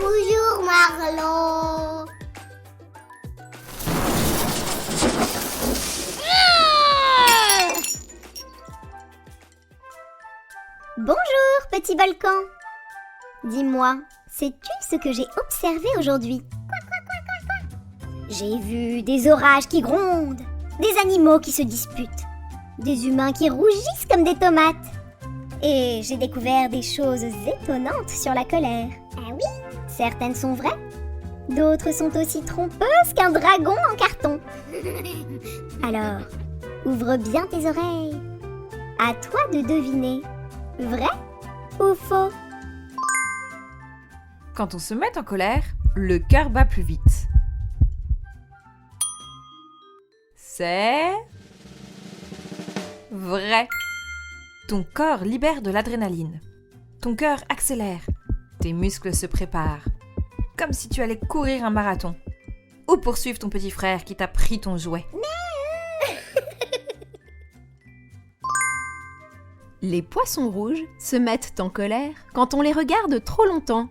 Bonjour Marlon. Bonjour, petit volcan. Dis-moi, sais-tu ce que j'ai observé aujourd'hui? J'ai vu des orages qui grondent, des animaux qui se disputent, des humains qui rougissent comme des tomates. Et j'ai découvert des choses étonnantes sur la colère. Ah oui? Certaines sont vraies, d'autres sont aussi trompeuses qu'un dragon en carton. Alors, ouvre bien tes oreilles. À toi de deviner, vrai ou faux? Quand on se met en colère, le cœur bat plus vite. C'est vrai. Ton corps libère de l'adrénaline. Ton cœur accélère. Tes muscles se préparent. Comme si tu allais courir un marathon. Ou poursuivre ton petit frère qui t'a pris ton jouet. Les poissons rouges se mettent en colère quand on les regarde trop longtemps.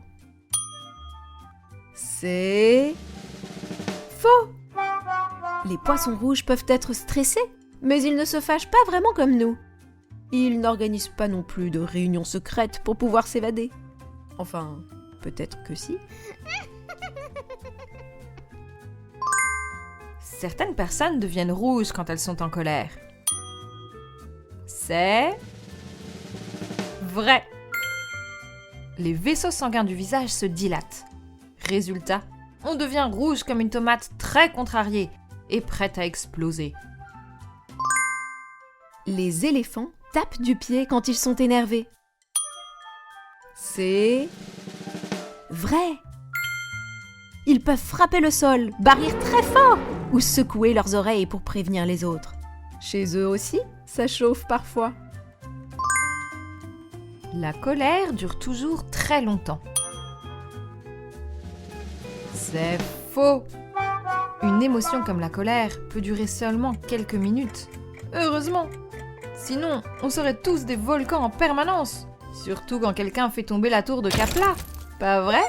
C'est faux. Les poissons rouges peuvent être stressés, mais ils ne se fâchent pas vraiment comme nous. Ils n'organisent pas non plus de réunions secrètes pour pouvoir s'évader. Enfin, peut-être que si. Certaines personnes deviennent rouges quand elles sont en colère. C'est vrai. Les vaisseaux sanguins du visage se dilatent. Résultat, on devient rouge comme une tomate très contrariée et prête à exploser. Les éléphants tapent du pied quand ils sont énervés. C'est vrai. Ils peuvent frapper le sol, barrir très fort ou secouer leurs oreilles pour prévenir les autres. Chez eux aussi, ça chauffe parfois. La colère dure toujours très longtemps. C'est faux. Une émotion comme la colère peut durer seulement quelques minutes. Heureusement. Sinon, on serait tous des volcans en permanence. Surtout quand quelqu'un fait tomber la tour de Kapla. Pas vrai?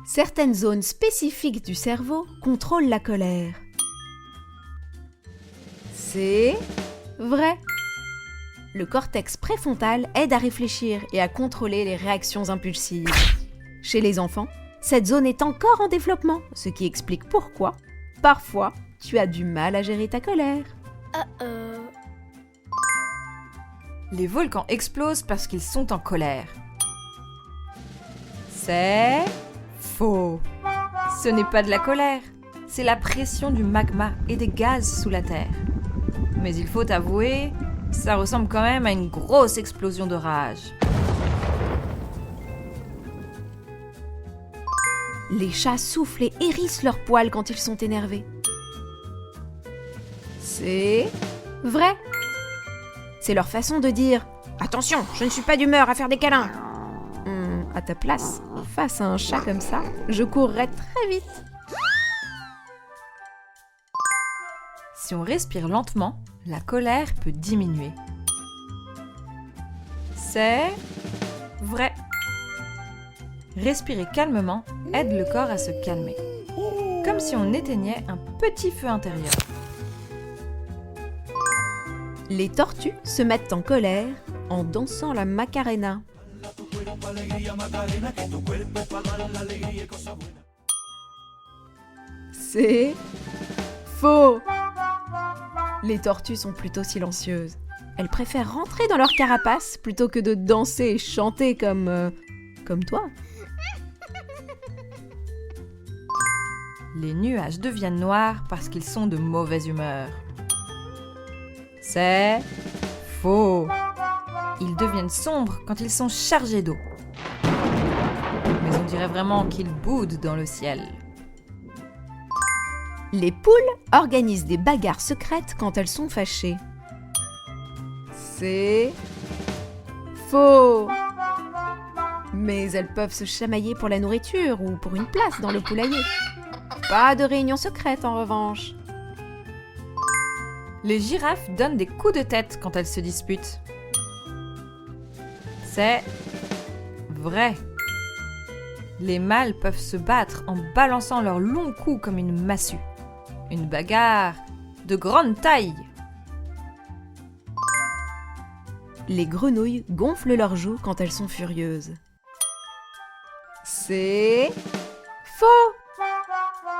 Certaines zones spécifiques du cerveau contrôlent la colère. C'est vrai. Le cortex préfrontal aide à réfléchir et à contrôler les réactions impulsives. Chez les enfants, cette zone est encore en développement, ce qui explique pourquoi, parfois, tu as du mal à gérer ta colère. Les volcans explosent parce qu'ils sont en colère. C'est faux. Ce n'est pas de la colère, c'est la pression du magma et des gaz sous la terre. Mais il faut avouer, ça ressemble quand même à une grosse explosion de rage. Les chats soufflent et hérissent leurs poils quand ils sont énervés. C'est vrai. C'est leur façon de dire « Attention, je ne suis pas d'humeur à faire des câlins !» À ta place, face à un chat comme ça, je courrais très vite. Si on respire lentement, la colère peut diminuer. C'est vrai. Respirer calmement aide le corps à se calmer. Comme si on éteignait un petit feu intérieur. Les tortues se mettent en colère en dansant la Macarena. C'est faux. Les tortues sont plutôt silencieuses. Elles préfèrent rentrer dans leur carapace plutôt que de danser et chanter comme toi. Les nuages deviennent noirs parce qu'ils sont de mauvaise humeur. C'est faux. Ils deviennent sombres quand ils sont chargés d'eau. Mais on dirait vraiment qu'ils boudent dans le ciel. Les poules organisent des bagarres secrètes quand elles sont fâchées. C'est faux. Mais elles peuvent se chamailler pour la nourriture ou pour une place dans le poulailler. Pas de réunion secrète en revanche. Les girafes donnent des coups de tête quand elles se disputent. C'est Vrai. Les mâles peuvent se battre en balançant leurs longs coups comme une massue. Une bagarre de grande taille. Les grenouilles gonflent leurs joues quand elles sont furieuses. C'est faux!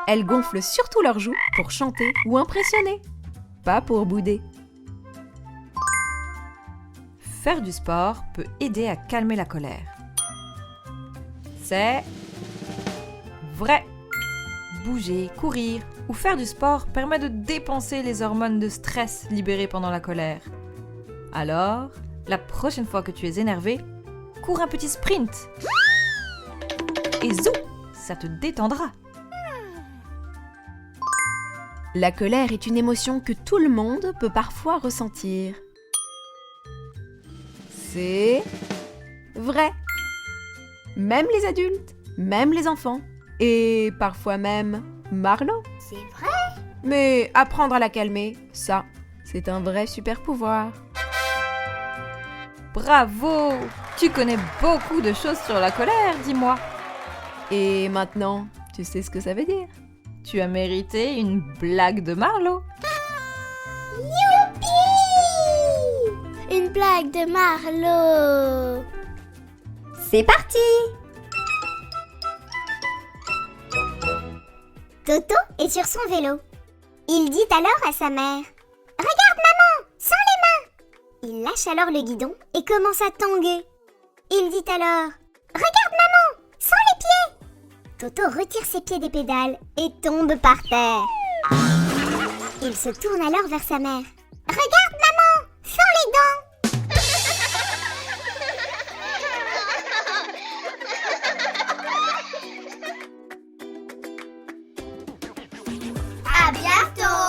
Elles gonflent surtout leurs joues pour chanter ou impressionner, pas pour bouder. Faire du sport peut aider à calmer la colère. C'est vrai. Bouger, courir ou faire du sport permet de dépenser les hormones de stress libérées pendant la colère. Alors, la prochaine fois que tu es énervé, cours un petit sprint. Et zou, ça te détendra. La colère est une émotion que tout le monde peut parfois ressentir. C'est vrai. Même les adultes, même les enfants, et parfois même Marlo. C'est vrai. Mais apprendre à la calmer, ça, c'est un vrai super pouvoir. Bravo! Tu connais beaucoup de choses sur la colère, dis-moi. Et maintenant, tu sais ce que ça veut dire? Tu as mérité une blague de Marlo. Une blague de Marlo. C'est parti! Toto est sur son vélo. Il dit alors à sa mère: « Regarde maman, sans les mains !» Il lâche alors le guidon et commence à tanguer. Il dit alors: « Regarde maman, sans les pieds !» Toto retire ses pieds des pédales et tombe par terre. Il se tourne alors vers sa mère. « Regarde maman, sans les dents !» À bientôt.